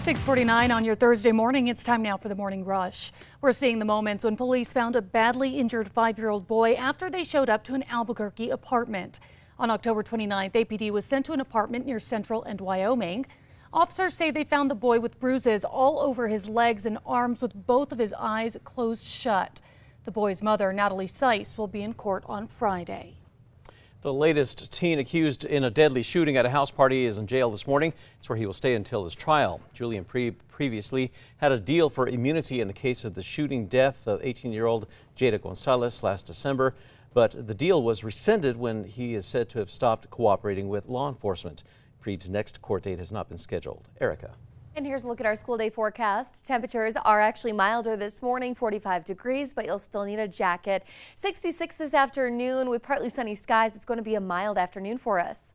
6:49 on your Thursday morning. It's time now for the morning rush. We're seeing the moments when police found a badly injured 5-year-old boy after they showed up to an Albuquerque apartment. On October 29th, APD was sent to an apartment near Central and Wyoming. Officers say they found the boy with bruises all over his legs and arms with both of his eyes closed shut. The boy's mother, Natalie Seiss, will be in court on Friday. The latest teen accused in a deadly shooting at a house party is in jail this morning. It's where he will stay until his trial. Julian previously had a deal for immunity in the case of the shooting death of 18-year-old Jada Gonzalez last December, but the deal was rescinded when he is said to have stopped cooperating with law enforcement. Preeb's next court date has not been scheduled. Erica. And here's a look at our school day forecast. Temperatures are actually milder this morning, 45 degrees, but you'll still need a jacket. 66 this afternoon with partly sunny skies. It's going to be a mild afternoon for us.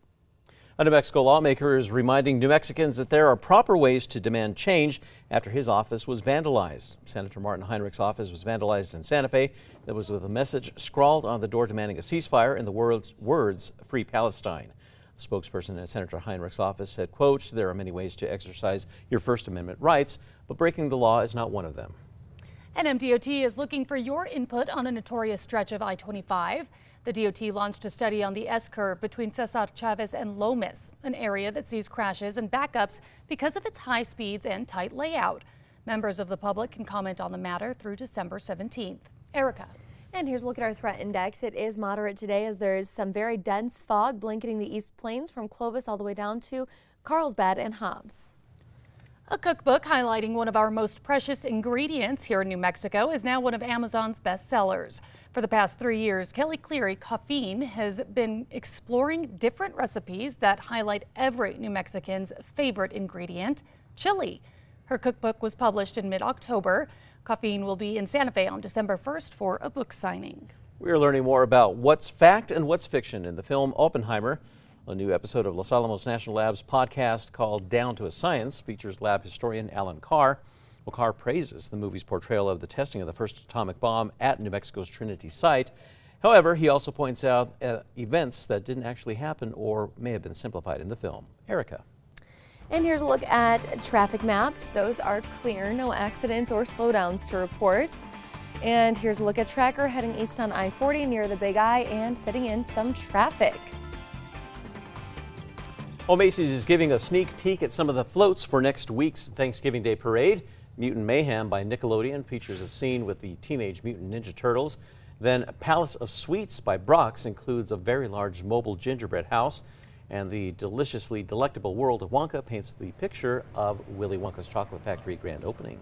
A New Mexico lawmaker is reminding New Mexicans that there are proper ways to demand change after his office was vandalized. Senator Martin Heinrich's office was vandalized in Santa Fe. That was with a message scrawled on the door demanding a ceasefire in the words, "Free Palestine." A spokesperson in Senator Heinrich's office said, quote, "There are many ways to exercise your First Amendment rights, but breaking the law is not one of them." And MDOT is looking for your input on a notorious stretch of I-25. The DOT launched a study on the S-curve between Cesar Chavez and Lomas, an area that sees crashes and backups because of its high speeds and tight layout. Members of the public can comment on the matter through December 17th. Erica. And here's a look at our threat index. It is moderate today as there is some very dense fog blanketing the East Plains from Clovis all the way down to Carlsbad and Hobbs. A cookbook highlighting one of our most precious ingredients here in New Mexico is now one of Amazon's best sellers. For the past 3 years, Kelly Cleary Caffeine has been exploring different recipes that highlight every New Mexican's favorite ingredient, chili. Her cookbook was published in mid-October. Caffeine will be in Santa Fe on December 1st for a book signing. We're learning more about what's fact and what's fiction in the film Oppenheimer. A new episode of Los Alamos National Lab's podcast called Down to a Science features lab historian Alan Carr. Well, Carr praises the movie's portrayal of the testing of the first atomic bomb at New Mexico's Trinity site. However, he also points out events that didn't actually happen or may have been simplified in the film. Erica. And here's a look at traffic maps. Those are clear, no accidents or slowdowns to report. And here's a look at Tracker heading east on I-40 near the Big I and setting in some traffic. Well, Macy's is giving a sneak peek at some of the floats for next week's Thanksgiving Day Parade. Mutant Mayhem by Nickelodeon features a scene with the Teenage Mutant Ninja Turtles. Then Palace of Sweets by Brock's includes a very large mobile gingerbread house. And the deliciously delectable world of Wonka paints the picture of Willy Wonka's Chocolate Factory grand opening.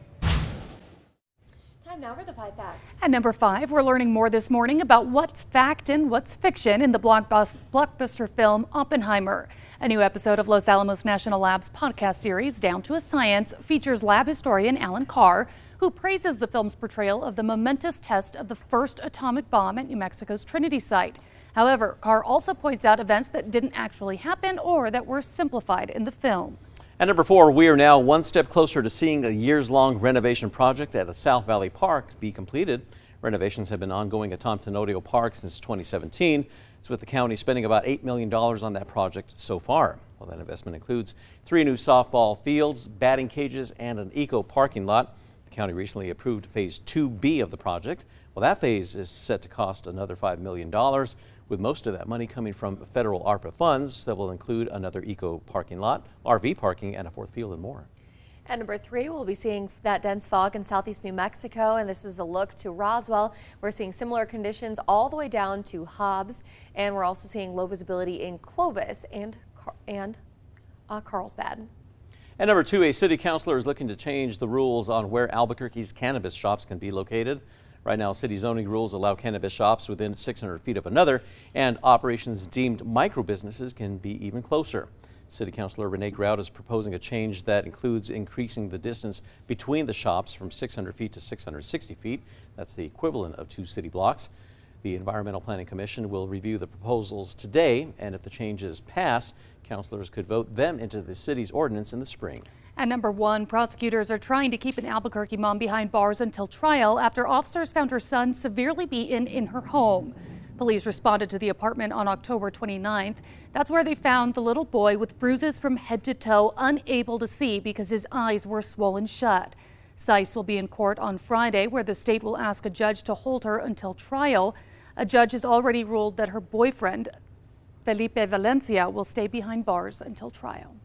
Time now for the 5 facts. At number 5, we're learning more this morning about what's fact and what's fiction in the blockbuster film Oppenheimer. A new episode of Los Alamos National Lab's podcast series, Down to a Science, features lab historian Alan Carr, who praises the film's portrayal of the momentous test of the first atomic bomb at New Mexico's Trinity site. However, Carr also points out events that didn't actually happen or that were simplified in the film. At number 4, we are now one step closer to seeing a years-long renovation project at the South Valley Park be completed. Renovations have been ongoing at Tom Tenorio Park since 2017. It's with the county spending about $8 million on that project so far. Well, that investment includes 3 new softball fields, batting cages, and an eco parking lot. The county recently approved Phase 2B of the project. Well, that phase is set to cost another $5 million, with most of that money coming from federal ARPA funds that will include another eco parking lot, RV parking, and a 4th field and more. At number 3, we'll be seeing that dense fog in southeast New Mexico, and this is a look to Roswell. We're seeing similar conditions all the way down to Hobbs, and we're also seeing low visibility in Clovis and Carlsbad. At number 2, a city councilor is looking to change the rules on where Albuquerque's cannabis shops can be located. Right now, city zoning rules allow cannabis shops within 600 feet of another, and operations deemed micro businesses can be even closer. City Councilor Renee Grout is proposing a change that includes increasing the distance between the shops from 600 feet to 660 feet. That's the equivalent of 2 city blocks. The Environmental Planning Commission will review the proposals today, and if the changes pass, councilors could vote them into the city's ordinance in the spring. At number 1, prosecutors are trying to keep an Albuquerque mom behind bars until trial after officers found her son severely beaten in her home. Police responded to the apartment on October 29th. That's where they found the little boy with bruises from head to toe, unable to see because his eyes were swollen shut. Seiss will be in court on Friday, where the state will ask a judge to hold her until trial. A judge has already ruled that her boyfriend, Felipe Valencia, will stay behind bars until trial.